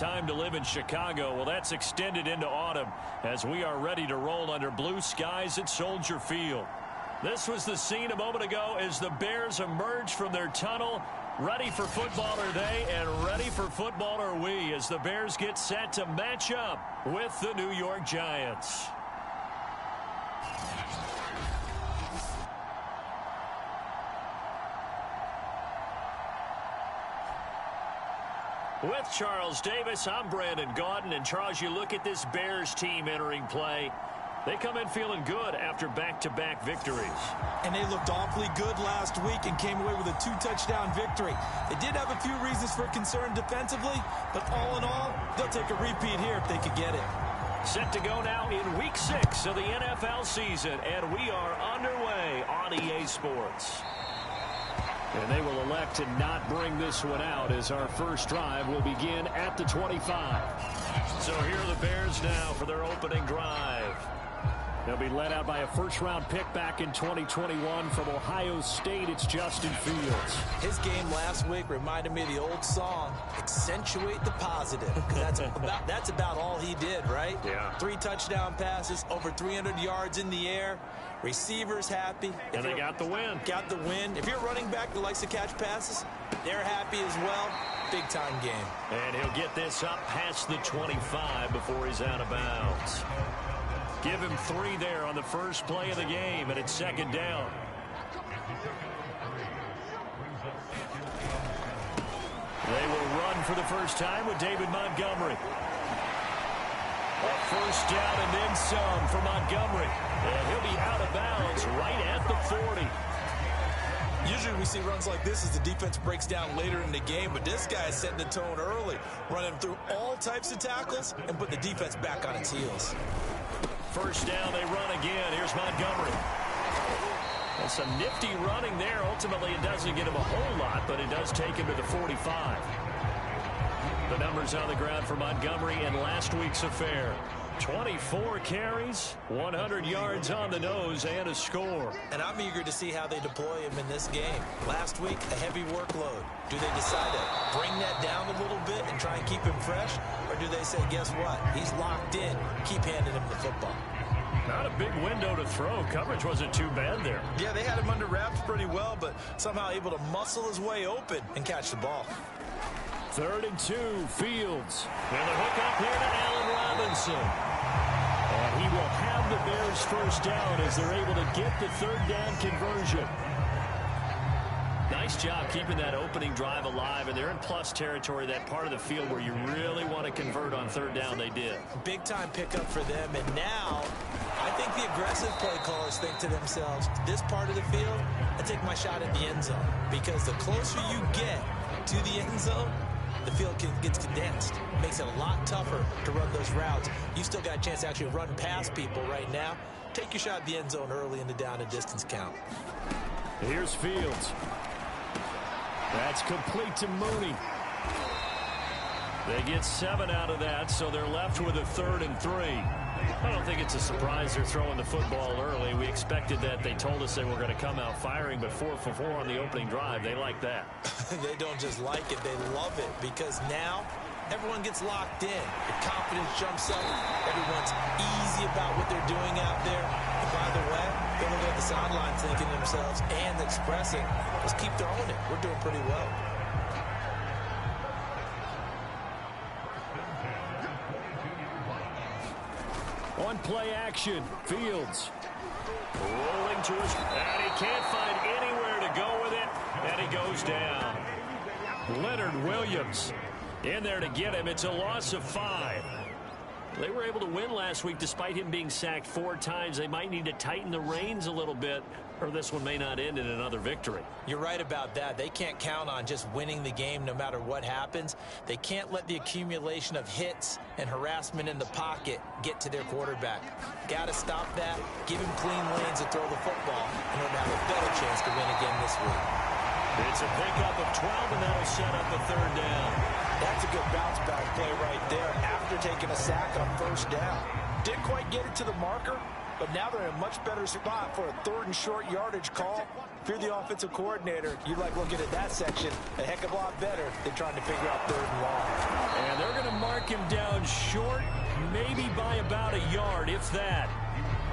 Time to live in Chicago. Well, that's extended into autumn as we are ready to roll under blue skies at Soldier Field. This was the scene a moment ago as the Bears emerged from their tunnel. Ready for football are they, and ready for football are we as the Bears get set to match up with the New York Giants. With Charles Davis, I'm Brandon Gaudin. And Charles, you look at this Bears team entering play. They come in feeling good after back-to-back victories. And they looked awfully good last week and came away with a 2-touchdown victory. They did have a few reasons for concern defensively, but all in all, they'll take a repeat here if they could get it. Set to go now in Week 6 of the NFL season, and we are underway on EA Sports. And they will elect to not bring this one out as our first drive will begin at the 25. So here are the Bears now for their opening drive. They'll be led out by a first-round pick back in 2021 from Ohio State. It's Justin Fields. His game last week reminded me of the old song, Accentuate the Positive. That's about all he did, right? Yeah. 3 touchdown passes, over 300 yards in the air. Receivers happy. And they got the win. Got the win. If you're a running back that likes to catch passes, they're happy as well. Big-time game. And he'll get this up past the 25 before he's out of bounds. Give him 3 there on the first play of the game, and it's second down. They will run for the first time with David Montgomery. A first down and then some for Montgomery. And he'll be out of bounds right at the 40. Usually we see runs like this as the defense breaks down later in the game, but this guy is setting the tone early, running through all types of tackles and put the defense back on its heels. First down, they run again. Here's Montgomery. And some nifty running there. Ultimately, it doesn't get him a whole lot, but it does take him to the 45. The numbers on the ground for Montgomery in last week's affair. 24 carries, 100 yards on the nose, and a score. And I'm eager to see how they deploy him in this game. Last week, a heavy workload. Do they decide to bring that down a little bit and try and keep him fresh? Or do they say, guess what? He's locked in. Keep handing him the football. Not a big window to throw. Coverage wasn't too bad there. Yeah, they had him under wraps pretty well, but somehow able to muscle his way open and catch the ball. 3rd and 2, Fields. And the hook up here to Allen Robinson. And he will have the Bears first down as they're able to get the 3rd down conversion. Nice job keeping that opening drive alive, and they're in plus territory, that part of the field where you really want to convert on 3rd down. They did. Big-time pickup for them, and now I think the aggressive play callers think to themselves, this part of the field, I take my shot at the end zone, because the closer you get to the end zone, the field gets condensed. It makes it a lot tougher to run those routes. You still got a chance to actually run past people right now. Take your shot at the end zone early in the down and distance count. Here's Fields. That's complete to Mooney. They get 7 out of that, so they're left with a 3rd and 3. I don't think it's a surprise they're throwing the football early. We expected that. They told us they were going to come out firing, but 4 for 4 on the opening drive. They like that. They don't just like it, they love it, because now everyone gets locked in. The confidence jumps up. Everyone's easy about what they're doing out there. And by the way, they're looking at the sideline thinking to themselves and expressing, let's keep throwing it. We're doing pretty well. On play action, Fields. Rolling to his, and he can't find anywhere to go with it, and he goes down. Leonard Williams in there to get him. It's a loss of 5. They were able to win last week despite him being sacked 4 times. They might need to tighten the reins a little bit, or this one may not end in another victory. You're right about that. They can't count on just winning the game no matter what happens. They can't let the accumulation of hits and harassment in the pocket get to their quarterback. Got to stop that, give him clean lanes to throw the football in order to have a better chance to win again this week. It's a pickup of 12, and that'll set up the 3rd down. That's a good bounce-back play right there after taking a sack on 1st down. Didn't quite get it to the marker, but now they're in a much better spot for a 3rd and short yardage call. If you're the offensive coordinator, you like looking at that section a heck of a lot better than trying to figure out 3rd and long. And they're going to mark him down short, maybe by about a yard, if that.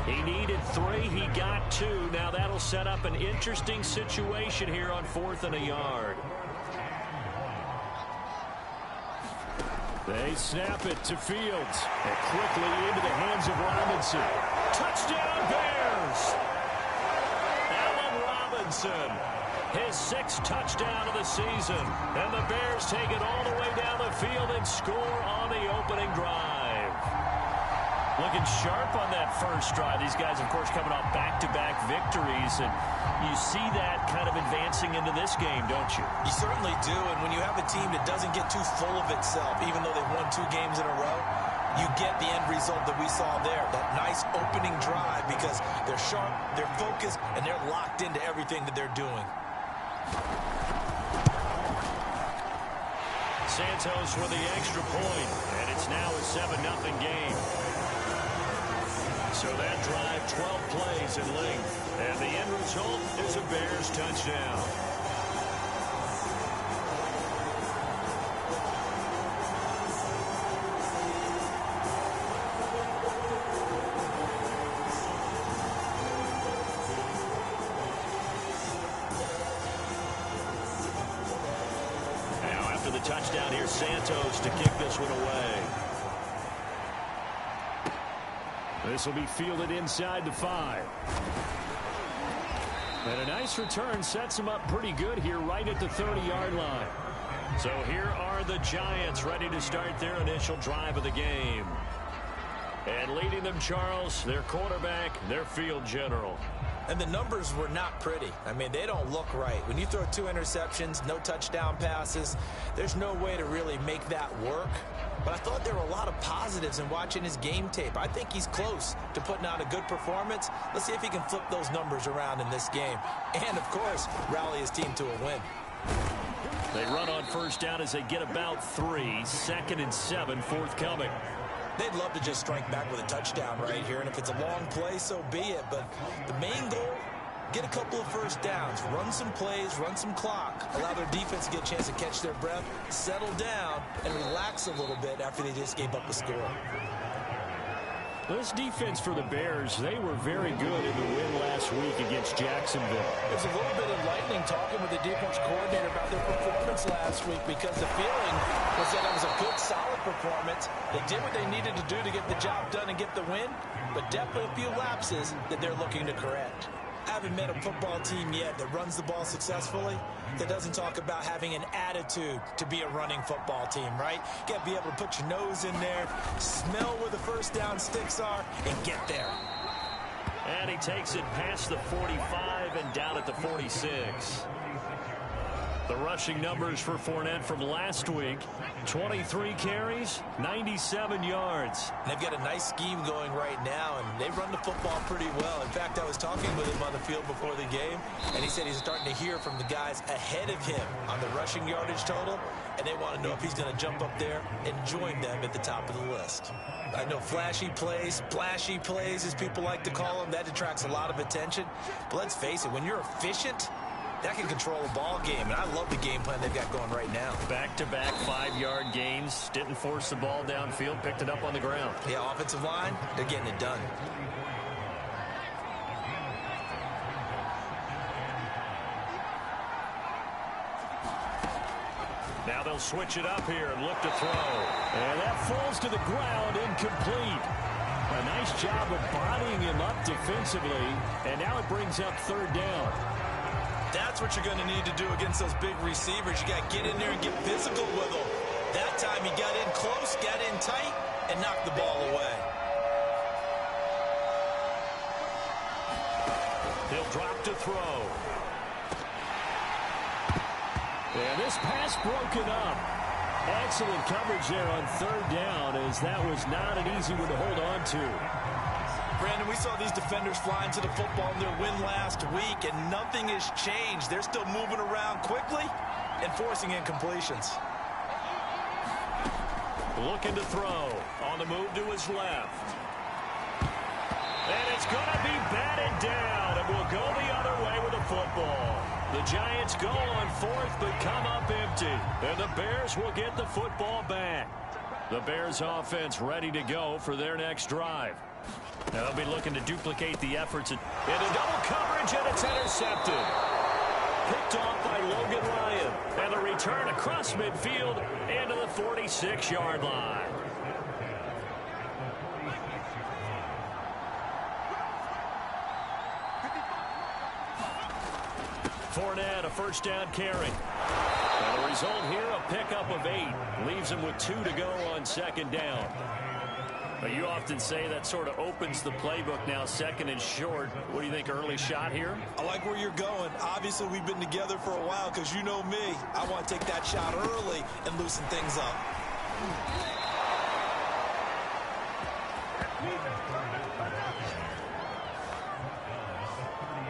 He needed 3. He got 2. Now that'll set up an interesting situation here on 4th and a yard. They snap it to Fields. And quickly into the hands of Robinson. Touchdown, Bears! Allen Robinson, his 6th touchdown of the season. And the Bears take it all the way down the field and score on the opening drive. Looking sharp on that first drive. These guys, of course, coming off back-to-back victories. And you see that kind of advancing into this game, don't you? You certainly do. And when you have a team that doesn't get too full of itself, even though they've won 2 games in a row, you get the end result that we saw there. That nice opening drive because they're sharp, they're focused, and they're locked into everything that they're doing. Santos with the extra point, and it's now a 7-0 game. So that drive, 12 plays in length, and the end result is a Bears touchdown. Now after the touchdown, here's Santos to kick this one away. This will be fielded inside the 5. And a nice return sets him up pretty good here right at the 30-yard line. So here are the Giants ready to start their initial drive of the game. And leading them, Charles, their quarterback, their field general. And the numbers were not pretty. I mean, they don't look right. When you throw 2 interceptions, no touchdown passes, there's no way to really make that work. But I thought there were a lot of positives in watching his game tape. I think he's close to putting out a good performance. Let's see if he can flip those numbers around in this game. And, of course, rally his team to a win. They run on first down as they get about 3. 2nd and 7 forthcoming. They'd love to just strike back with a touchdown right here. And if it's a long play, so be it. But the main goal, get a couple of first downs, run some plays, run some clock, allow their defense to get a chance to catch their breath, settle down, and relax a little bit after they just gave up a score. This defense for the Bears, they were very good in the win last week against Jacksonville. It was a little bit enlightening talking with the defense coordinator about their performance last week because the feeling was that it was a good, solid performance. They did what they needed to do to get the job done and get the win, but definitely a few lapses that they're looking to correct. I haven't met a football team yet that runs the ball successfully that doesn't talk about having an attitude to be a running football team, right? You got to be able to put your nose in there, smell where the first down sticks are, and get there. And he takes it past the 45 and down at the 46. The rushing numbers for Fournette from last week, 23 carries, 97 yards. And they've got a nice scheme going right now, and they run the football pretty well. In fact, I was talking with him on the field before the game, and he said he's starting to hear from the guys ahead of him on the rushing yardage total, and they want to know if he's going to jump up there and join them at the top of the list. I know flashy plays, splashy plays, as people like to call them, that attracts a lot of attention. But let's face it, when you're efficient, that can control a ball game, and I love the game plan they've got going right now. Back-to-back 5-yard gains, didn't force the ball downfield, picked it up on the ground. Yeah, offensive line, they're getting it done. Now they'll switch it up here and look to throw. And that falls to the ground, incomplete. A nice job of bodying him up defensively, and now it brings up 3rd down. That's what you're going to need to do against those big receivers. You got to get in there and get physical with them. That time he got in close, got in tight, and knocked the ball away. He'll drop to throw. And this pass broken up. Excellent coverage there on 3rd down, as that was not an easy one to hold on to. Brandon, we saw these defenders flying to the football in their win last week, and nothing has changed. They're still moving around quickly and forcing incompletions. Looking to throw. On the move to his left. And it's going to be batted down, and we'll go the other way with the football. The Giants go on fourth, but come up empty. And the Bears will get the football back. The Bears offense ready to go for their next drive. Now they'll be looking to duplicate the efforts into double coverage, and it's intercepted. Picked off by Logan Ryan. And the return across midfield into the 46-yard line. Fournette, a first down carry. And the result here, a pickup of 8. Leaves him with 2 to go on second down. But you often say that sort of opens the playbook now, second and short. What do you think, early shot here? I like where you're going. Obviously, we've been together for a while because you know me. I want to take that shot early and loosen things up.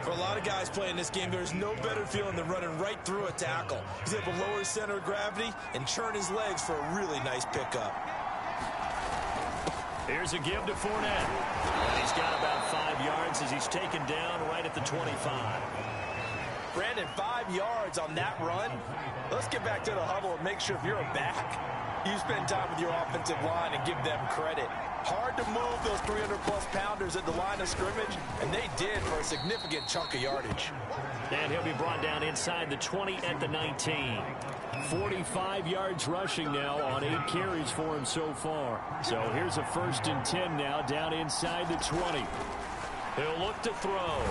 For a lot of guys playing this game, there's no better feeling than running right through a tackle. He's able to lower his center of gravity and churn his legs for a really nice pickup. Here's a give to Fournette. And he's got about 5 yards as he's taken down right at the 25. Brandon, 5 yards on that run. Let's get back to the huddle and make sure if you're a back, you spend time with your offensive line and give them credit. Hard to move those 300-plus pounders at the line of scrimmage, and they did for a significant chunk of yardage. And he'll be brought down inside the 20 at the 19. 45 yards rushing now on 8 carries for him so far. So here's a 1st and 10 now down inside the 20. He'll look to throw.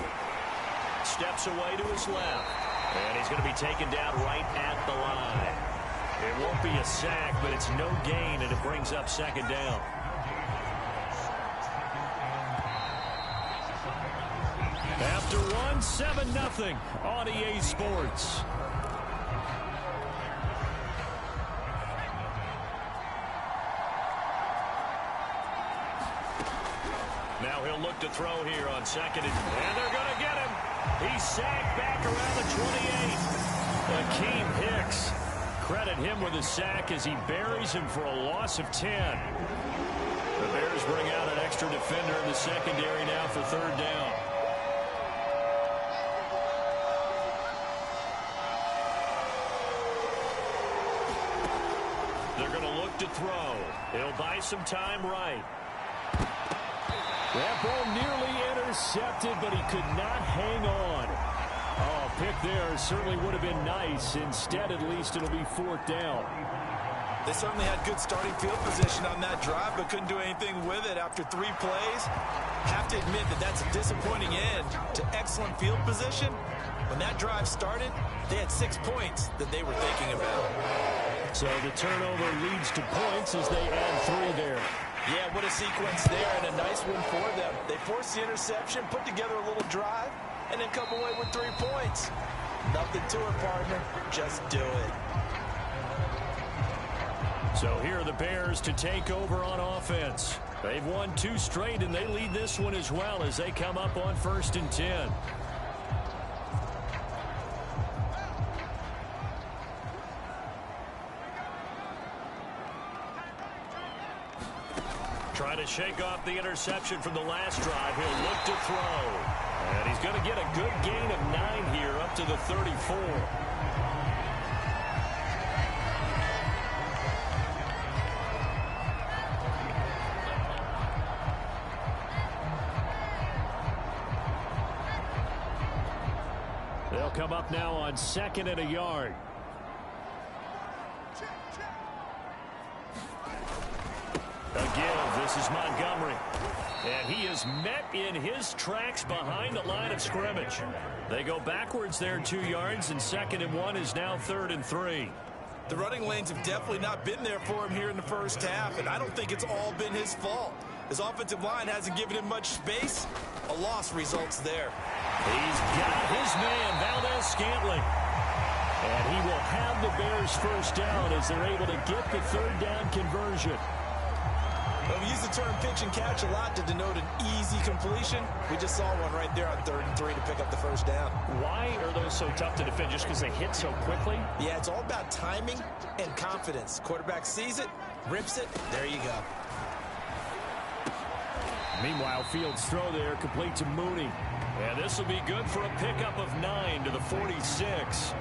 Steps away to his left. And he's going to be taken down right at the line. It won't be a sack, but it's no gain, and it brings up second down. After one, 7-0 on EA Sports. Now he'll look to throw here on second, and they're going to get him. He's sacked back around the 28. Akeem Hicks, credit him with a sack as he buries him for a loss of 10. The Bears bring out an extra defender in the secondary now for 3rd down. They're going to look to throw. He'll buy some time right. That ball nearly intercepted, but he could not hang on. Oh, pick there certainly would have been nice. Instead, at least, it'll be 4th down. They certainly had good starting field position on that drive, but couldn't do anything with it after 3 plays. Have to admit that that's a disappointing end to excellent field position. When that drive started, they had 6 points that they were thinking about. So the turnover leads to points as they add 3 there. Yeah, what a sequence there, and a nice one for them. They forced the interception, put together a little drive, and then come away with 3 points. Nothing to it, partner. Just do it. So here are the Bears to take over on offense. They've won 2 straight, and they lead this one as well as they come up on 1st and 10. Trying to shake off the interception from the last drive. He'll look to throw. And he's going to get a good gain of 9 here up to the 34. They'll come up now on 2nd and a yard. A give. This is Montgomery. And he is met in his tracks behind the line of scrimmage. They go backwards there 2 yards, and 2nd and 1 is now 3rd and 3. The running lanes have definitely not been there for him here in the first half, and I don't think it's all been his fault. His offensive line hasn't given him much space. A loss results there. He's got his man, Valdez-Scantling. And he will have the Bears first down as they're able to get the 3rd down conversion. Well, we use the term pitch and catch a lot to denote an easy completion. We just saw one right there on 3rd and 3 to pick up the first down. Why are those so tough to defend? Just because they hit so quickly? Yeah, it's all about timing and confidence. Quarterback sees it, rips it, there you go. Meanwhile, Fields' throw there complete to Mooney. And this will be good for a pickup of 9 to the 46.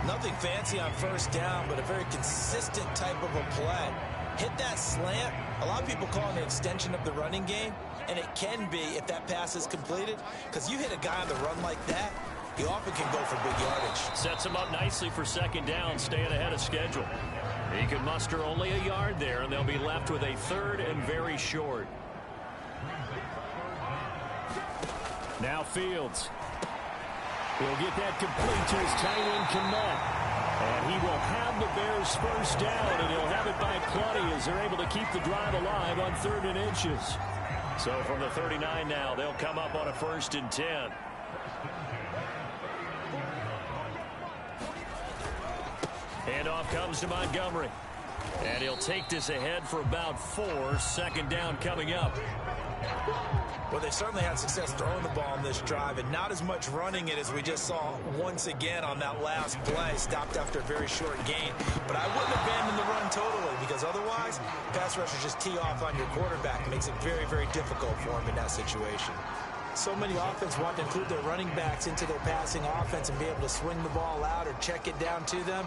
Nothing fancy on first down, but a very consistent type of a play. Hit that slant. A lot of people call it an extension of the running game, and it can be if that pass is completed, because you hit a guy on the run like that, he often can go for big yardage. Sets him up nicely for second down, staying ahead of schedule. He can muster only a yard there, and they'll be left with a third and very short. Now Fields. He'll get that complete to his tight end, Kmet. And he will have the Bears first down, and he'll have it by plenty as they're able to keep the drive alive on 3rd and inches. So from the 39 now, they'll come up on a 1st and 10. Handoff comes to Montgomery. And he'll take this ahead for about 4. 2nd down coming up. Well, they certainly had success throwing the ball on this drive, and not as much running it as we just saw once again on that last play. Stopped after a very short gain. But I wouldn't abandon the run totally, because otherwise, pass rushers just tee off on your quarterback. It makes it very, very difficult for him in that situation. So many offenses want to include their running backs into their passing offense and be able to swing the ball out or check it down to them.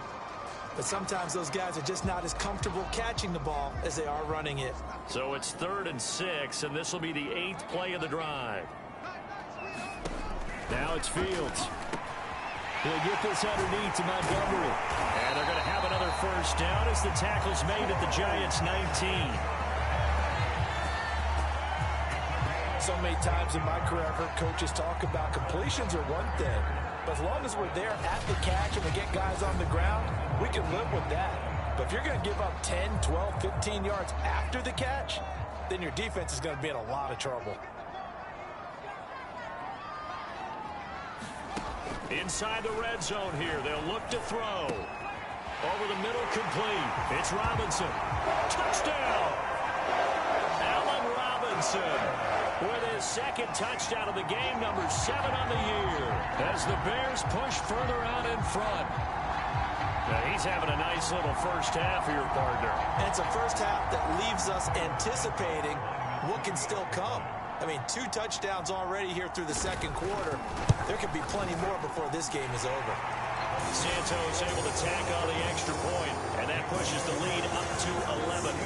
But sometimes those guys are just not as comfortable catching the ball as they are running it. So it's 3rd and 6, and this will be the 8th play of the drive. Now it's Fields. He'll get this underneath to Montgomery. And they're going to have another first down as the tackle's made at the Giants' 19. So many times in my career, I've heard coaches talk about completions are one thing. But as long as we're there at the catch and we get guys on the ground, we can live with that. But if you're going to give up 10, 12, 15 yards after the catch, then your defense is going to be in a lot of trouble. Inside the red zone here, they'll look to throw. Over the middle, complete. It's Robinson. Touchdown! Allen Robinson with his 2nd touchdown of the game, number 7 on the year, as the Bears push further out in front. Now he's having a nice little first half here, partner. And it's a first half that leaves us anticipating what can still come. I mean, 2 touchdowns already here through the 2nd quarter. There could be plenty more before this game is over. Santos able to tack on the extra point, and that pushes the lead up to 11.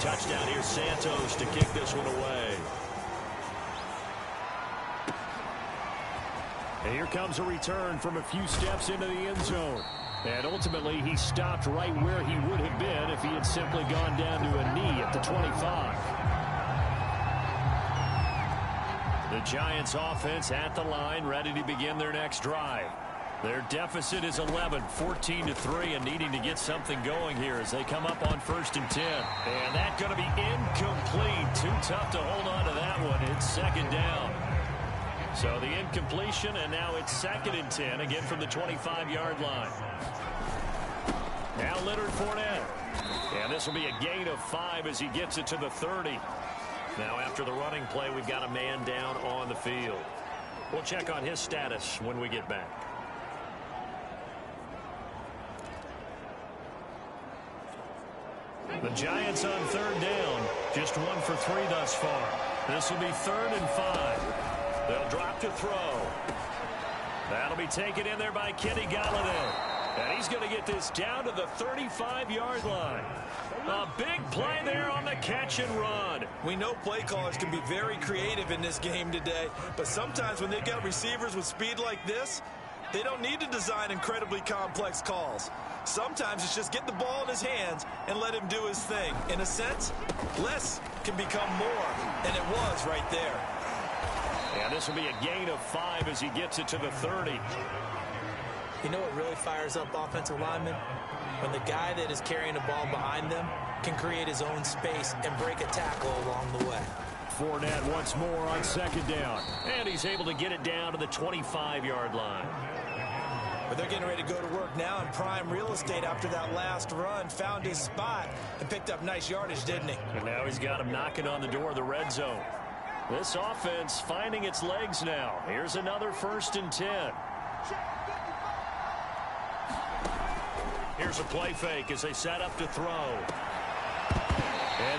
Touchdown, here's Santos to kick this one away. And here comes a return from a few steps into the end zone. And ultimately, he stopped right where he would have been if he had simply gone down to a knee at the 25. The Giants offense at the line, ready to begin their next drive. Their deficit is 11, 14-3, and needing to get something going here as they come up on 1st and 10. And that's going to be incomplete. Too tough to hold on to that one. It's 2nd down. So the incompletion, and now it's 2nd and 10, again from the 25-yard line. Now Leonard Fournette. And this will be a gain of 5 as he gets it to the 30. Now after the running play, we've got a man down on the field. We'll check on his status when we get back. The Giants on 3rd down, just 1 for 3 thus far. This will be 3rd and 5. They'll drop to throw. That'll be taken in there by Kenny Golladay. And he's going to get this down to the 35-yard line. A big play there on the catch and run. We know play callers can be very creative in this game today, but sometimes when they've got receivers with speed like this, they don't need to design incredibly complex calls. Sometimes it's just get the ball in his hands and let him do his thing. In a sense, less can become more, and it was right there. And this will be a gain of 5 as he gets it to the 30. You know what really fires up offensive linemen? When the guy that is carrying the ball behind them can create his own space and break a tackle along the way. Fournette once more on 2nd down. And he's able to get it down to the 25-yard line. But they're getting ready to go to work now in prime real estate after that last run. Found his spot and picked up nice yardage, didn't he? And now he's got him knocking on the door of the red zone. This offense finding its legs now. Here's another 1st and 10. Here's Here's a play fake as they set up to throw. And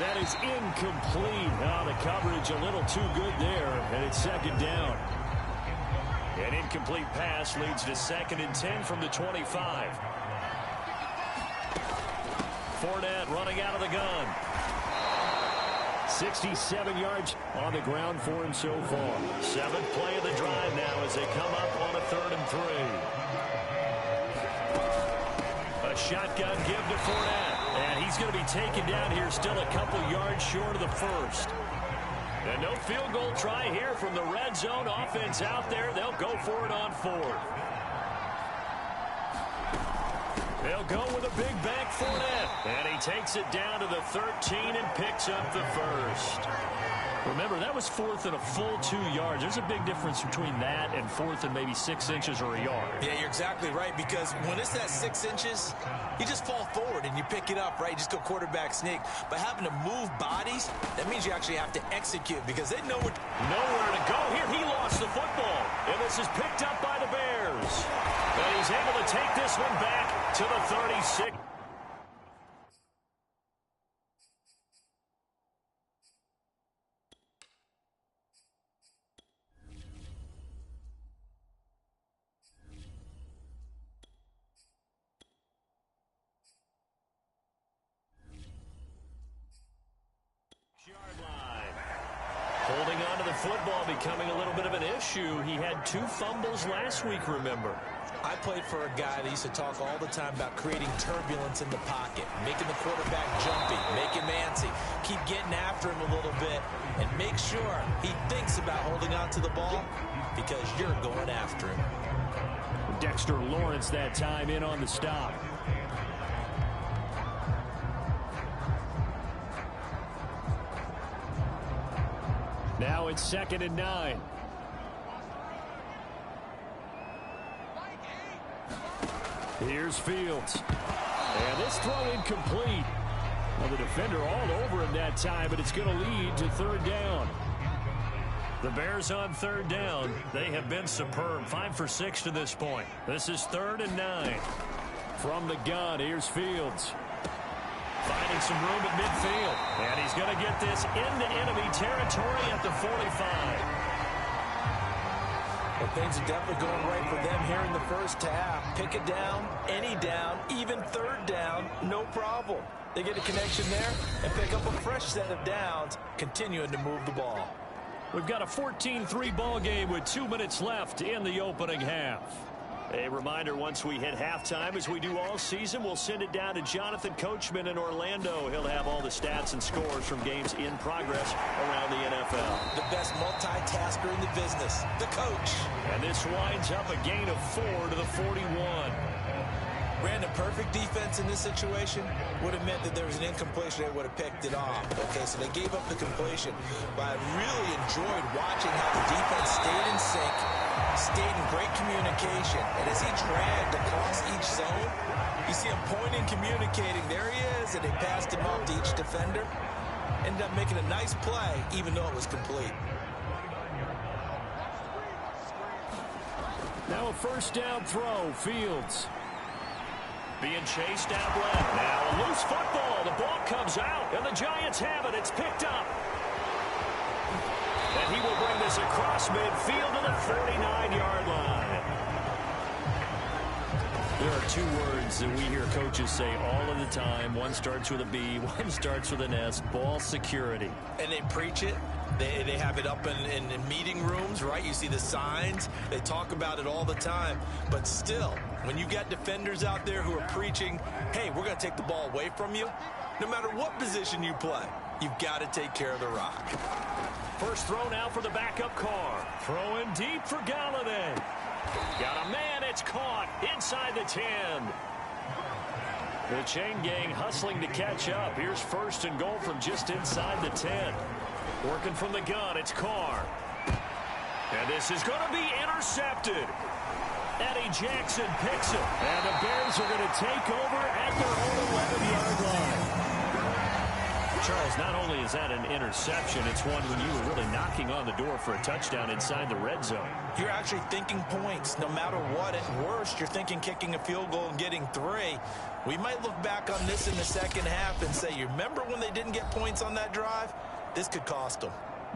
that is incomplete. Oh, the coverage a little too good there, and it's second down. An incomplete pass leads to 2nd and 10 from the 25. Fournette running out of the gun. 67 yards on the ground for him so far. 7th play of the drive now as they come up on a 3rd and 3. A shotgun give to Fournette. And he's going to be taken down here, still a couple yards short of the first. And no field goal try here from the red zone. Offense out there. They'll go for it on 4th. They'll go with a big bank Fournette. And he takes it down to the 13 and picks up the first. Remember, that was 4th and a full 2 yards. There's a big difference between that and 4th and maybe 6 inches or a yard. Yeah, you're exactly right, because when it's that 6 inches, you just fall forward and you pick it up, right? You just go quarterback sneak. But having to move bodies, that means you actually have to execute because they know nowhere to go. Here, he lost the football. And this is picked up by the Bears. And he's able to take this one back to the 36. Holding on to the football becoming a little bit of an issue. He had 2 fumbles last week, remember. I played for a guy that used to talk all the time about creating turbulence in the pocket, making the quarterback jumpy, make him antsy, keep getting after him a little bit, and make sure he thinks about holding on to the ball because you're going after him. Dexter Lawrence that time in on the stop. Now it's 2nd and 9. Here's Fields. And this throw incomplete. Well, the defender all over him that time, but it's going to lead to 3rd down. The Bears on 3rd down. They have been superb. 5 for 6 to this point. This is 3rd and 9. From the gun, here's Fields. Finding some room at midfield. And he's going to get this into enemy territory at the 45. Well, things are definitely going right for them here in the first half. Pick it down, any down, even 3rd down, no problem. They get a connection there and pick up a fresh set of downs, continuing to move the ball. We've got a 14-3 ball game with 2 minutes left in the opening half. A reminder, once we hit halftime, as we do all season, we'll send it down to Jonathan Coachman in Orlando. He'll have all the stats and scores from games in progress around the NFL. The best multitasker in the business, the coach. And this winds up a gain of 4 to the 41. Brandon, perfect defense in this situation would have meant that there was an incompletion. They would have picked it off. Okay, so they gave up the completion. But I really enjoyed watching how the defense stayed in sync, stayed in great communication. And as he dragged across each zone, you see him pointing, communicating. There he is, and they passed him off to each defender. Ended up making a nice play, even though it was complete. Now a 1st down throw, Fields. Being chased out left. Now a loose football. The ball comes out, and the Giants have it. It's picked up. And he will bring this across midfield to the 49-yard line. There are 2 words that we hear coaches say all of the time. One starts with a B, one starts with an S. Ball security. And they preach it. They have it up in meeting rooms, right? You see the signs. They talk about it all the time. But still, when you got defenders out there who are preaching, hey, we're going to take the ball away from you, no matter what position you play, you've got to take care of the rock. First throw now for the backup Carr. Throwing deep for Galladay. Got a man, it's caught inside the 10. The chain gang hustling to catch up. Here's 1st and goal from just inside the 10. Working from the gun, it's Carr. And this is going to be intercepted. Eddie Jackson picks it. And the Bears are going to take over at their own 11-yard line. Charles, not only is that an interception, it's one when you were really knocking on the door for a touchdown inside the red zone. You're actually thinking points. No matter what, at worst, you're thinking kicking a field goal and getting 3. We might look back on this in the second half and say, you remember when they didn't get points on that drive? This could cost them.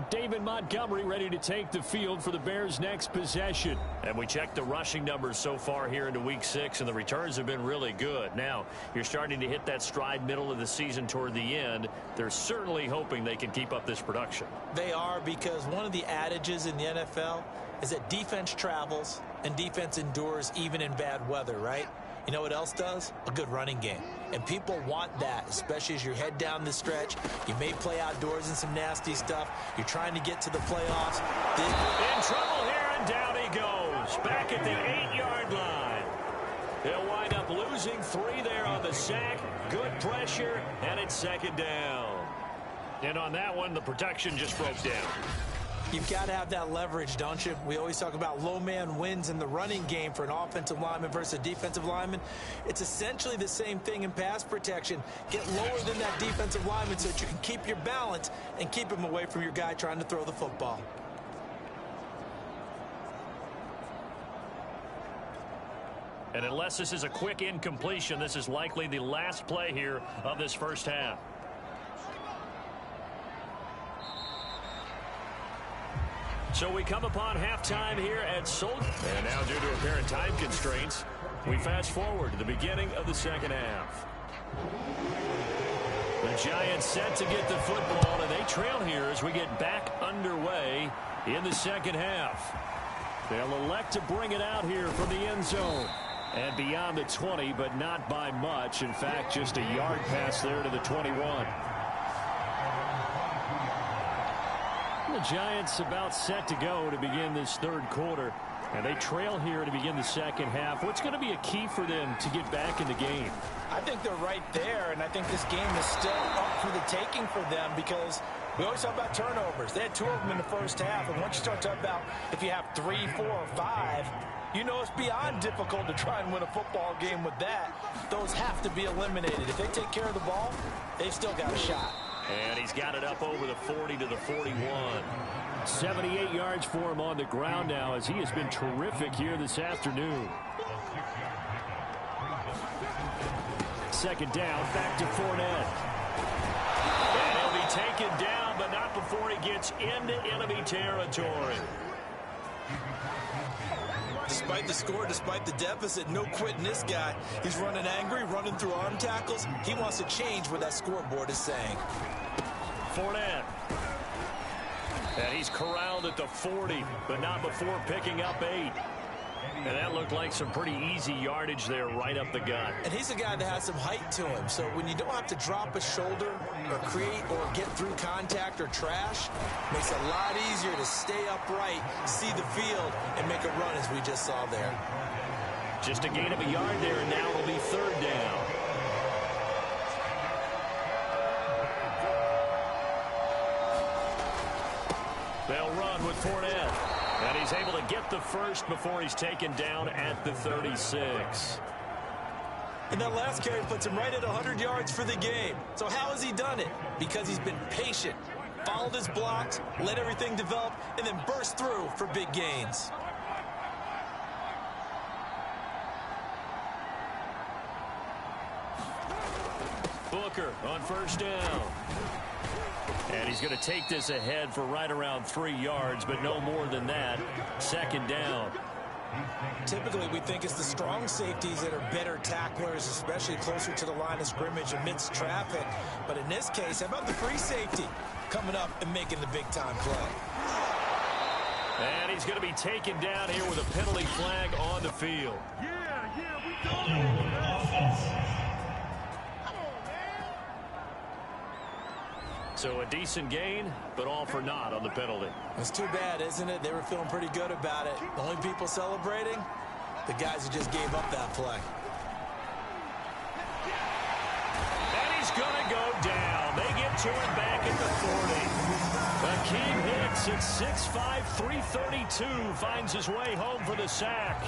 David Montgomery ready to take the field for the Bears' next possession. And we checked the rushing numbers so far here into Week 6, and the returns have been really good. Now, you're starting to hit that stride middle of the season toward the end. They're certainly hoping they can keep up this production. They are, because one of the adages in the NFL is that defense travels and defense endures even in bad weather, right? You know what else does? A good running game. And people want that, especially as you head down the stretch. You may play outdoors in some nasty stuff. You're trying to get to the playoffs. In trouble here, and down he goes. Back at the 8-yard line. They'll wind up losing 3 there on the sack. Good pressure, and it's second down. And on that one, the protection just broke down. You've got to have that leverage, don't you? We always talk about low man wins in the running game for an offensive lineman versus a defensive lineman. It's essentially the same thing in pass protection. Get lower than that defensive lineman so that you can keep your balance and keep him away from your guy trying to throw the football. And unless this is a quick incompletion, this is likely the last play here of this first half. So we come upon halftime here at Soldier. And now, due to apparent time constraints, we fast forward to the beginning of the second half. The Giants set to get the football, and they trail here as we get back underway in the second half. They'll elect to bring it out here from the end zone. And beyond the 20, but not by much. In fact, just a yard pass there to the 21. The Giants about set to go to begin this third quarter, and they trail here to begin the second half. What's going to be a key for them to get back in the game? I think they're right there, and I think this game is still up for the taking for them because we always talk about turnovers. They had 2 of them in the first half, and once you start talking about if you have 3, 4, or 5, you know it's beyond difficult to try and win a football game with that. Those have to be eliminated. If they take care of the ball, they've still got a shot. And he's got it up over the 40 to the 41. 78 yards for him on the ground now as he has been terrific here this afternoon. Second down, back to Fournette. And he'll be taken down, but not before he gets into enemy territory. Despite the score, despite the deficit, no quitting this guy. He's running angry, running through arm tackles. He wants to change what that scoreboard is saying. Fournette. And he's corralled at the 40, but not before picking up 8. And that looked like some pretty easy yardage there right up the gut. And he's a guy that has some height to him. So when you don't have to drop a shoulder or create or get through contact or trash, makes it a lot easier to stay upright, see the field, and make a run as we just saw there. Just a gain of a yard there, and now it'll be third down. They'll run with Fournette. And he's able to get the first before he's taken down at the 36. And that last carry puts him right at 100 yards for the game. So how has he done it? Because he's been patient, followed his blocks, let everything develop, and then burst through for big gains. Booker on first down. And he's going to take this ahead for right around 3 yards, but no more than that. Second down. Typically, we think it's the strong safeties that are better tacklers, especially closer to the line of scrimmage amidst traffic. But in this case, how about the free safety coming up and making the big-time play? And he's going to be taken down here with a penalty flag on the field. So a decent gain, but all for naught on the penalty. It's too bad, isn't it? They were feeling pretty good about it. The only people celebrating, the guys who just gave up that play. And he's going to go down. They get to him back at the 40. Akeem Hicks at 6'5", 332 finds his way home for the sack.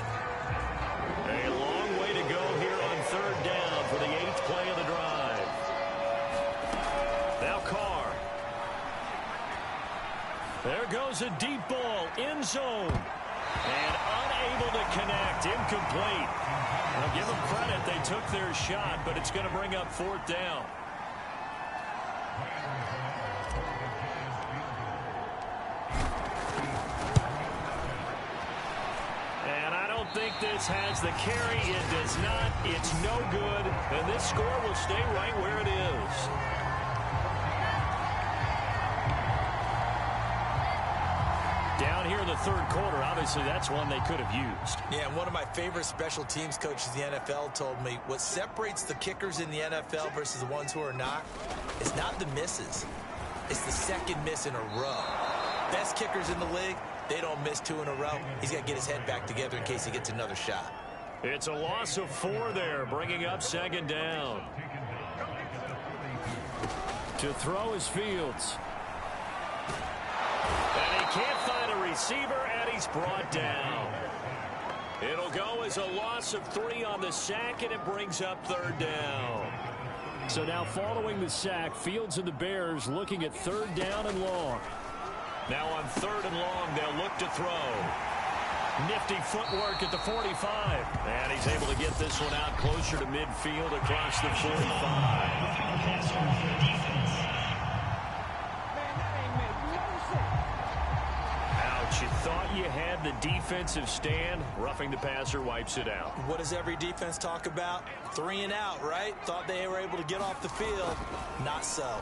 A long way to go here on third down for the 8th play of the drive. Now throws a deep ball, end zone. And unable to connect, incomplete. I'll give them credit, they took their shot, but it's going to bring up 4th down. And I don't think this has the carry. It does not. It's no good. And this score will stay right where it is. Down here in the 3rd quarter, obviously that's one they could have used. Yeah, and one of my favorite special teams coaches in the NFL told me what separates the kickers in the NFL versus the ones who are not is not the misses. It's the second miss in a row. Best kickers in the league, they don't miss 2 in a row. He's got to get his head back together in case he gets another shot. It's a loss of 4 there, bringing up 2nd down. To throw is Fields. And he can't find a receiver, and he's brought down. It'll go as a loss of 3 on the sack, and it brings up 3rd down. So now following the sack, Fields and the Bears looking at 3rd down and long. Now on 3rd and long, they'll look to throw. Nifty footwork at the 45. And he's able to get this one out closer to midfield across the 45. You thought you had the defensive stand. Roughing the passer wipes it out. What does every defense talk about? 3 and out, right? Thought they were able to get off the field. Not so.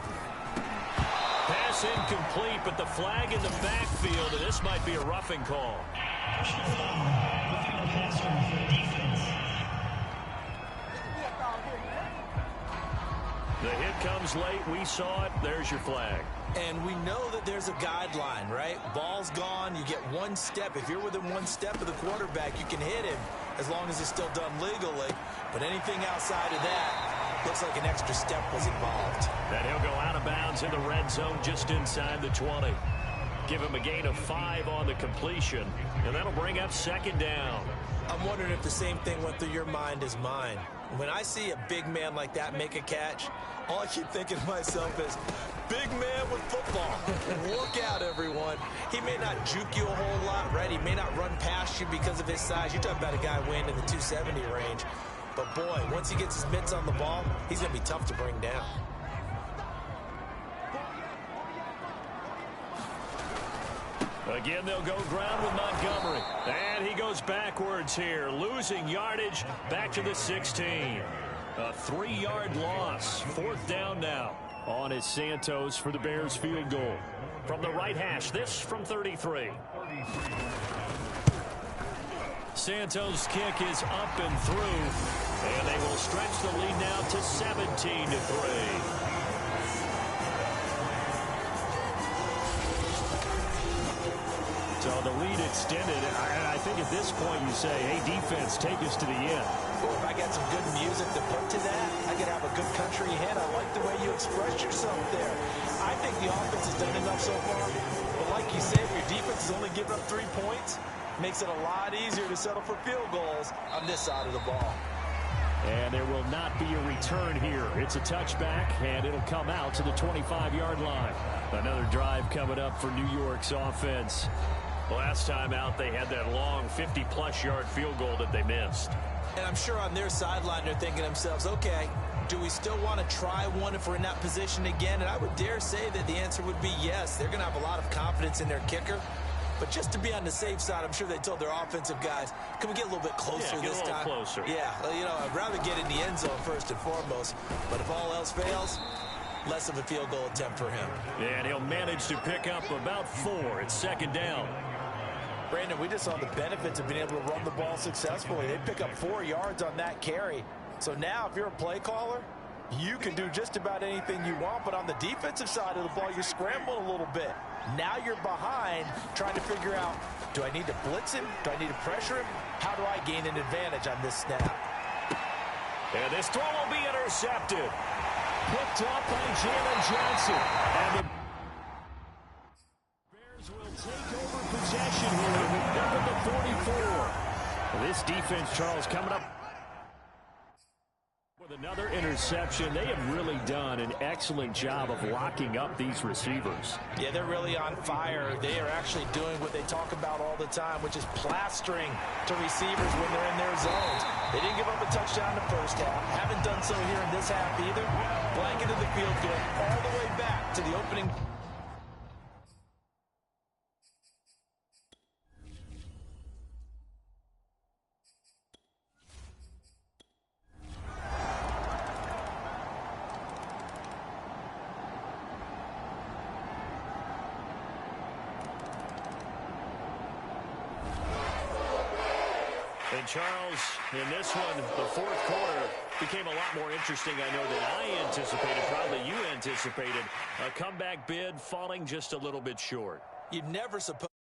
Pass incomplete, but the flag in the backfield, and this might be a roughing call. The hit comes late. We saw it. There's your flag. And we know that there's a guideline, right? Ball's gone. You get 1 step. If you're within 1 step of the quarterback, you can hit him as long as it's still done legally. But anything outside of that looks like an extra step was involved. And he'll go out of bounds in the red zone just inside the 20. Give him a gain of 5 on the completion, and that'll bring up 2nd down. I'm wondering if the same thing went through your mind as mine. When I see a big man like that make a catch, all I keep thinking to myself is, big man with football. Look out, everyone. He may not juke you a whole lot, right? He may not run past you because of his size. You're talking about a guy weighing in the 270 range. But, boy, once he gets his mitts on the ball, he's going to be tough to bring down. Again, they'll go ground with Montgomery. And he goes backwards here, losing yardage back to the 16. A 3-yard loss. 4th down now on is Santos for the Bears field goal. From the right hash, this from 33. Santos' kick is up and through. And they will stretch the lead now to 17-3. So the lead extended, and I think at this point you say, hey, defense, take us to the end. Well, if I got some good music to put to that, I could have a good country hit. I like the way you express yourself there. I think the offense has done enough so far. But like you said, if your defense is only giving up 3 points, makes it a lot easier to settle for field goals on this side of the ball. And there will not be a return here. It's a touchback, and it'll come out to the 25-yard line. Another drive coming up for New York's offense. Last time out, they had that long 50-plus yard field goal that they missed. And I'm sure on their sideline, they're thinking to themselves, okay, do we still want to try one if we're in that position again? And I would dare say that the answer would be yes. They're going to have a lot of confidence in their kicker. But just to be on the safe side, I'm sure they told their offensive guys, can we get a little bit closer this time? Closer. Yeah, well, you know, I'd rather get in the end zone first and foremost. But if all else fails, less of a field goal attempt for him. And he'll manage to pick up about 4. It's 2nd down. Brandon, we just saw the benefits of being able to run the ball successfully. They pick up 4 yards on that carry. So now if you're a play caller, you can do just about anything you want. But on the defensive side of the ball, you're scrambling a little bit. Now you're behind trying to figure out, do I need to blitz him? Do I need to pressure him? How do I gain an advantage on this snap? And this throw will be intercepted. Picked up by Jalen Johnson. And the Bears will take over possession here with number 44. This defense, Charles, coming up with Another interception. They have really done an excellent job of locking up these receivers. Yeah, they're really on fire. They are actually doing what they talk about all the time, which is plastering to receivers when they're in their zones. They didn't give up a touchdown in the first half. Haven't done so here in this half either. Blanketed the field, going all the way back to the opening. And Charles, in this one, the fourth quarter became a lot more interesting, I know, than I anticipated. Probably you anticipated. A comeback bid falling just a little bit short. You'd never suppose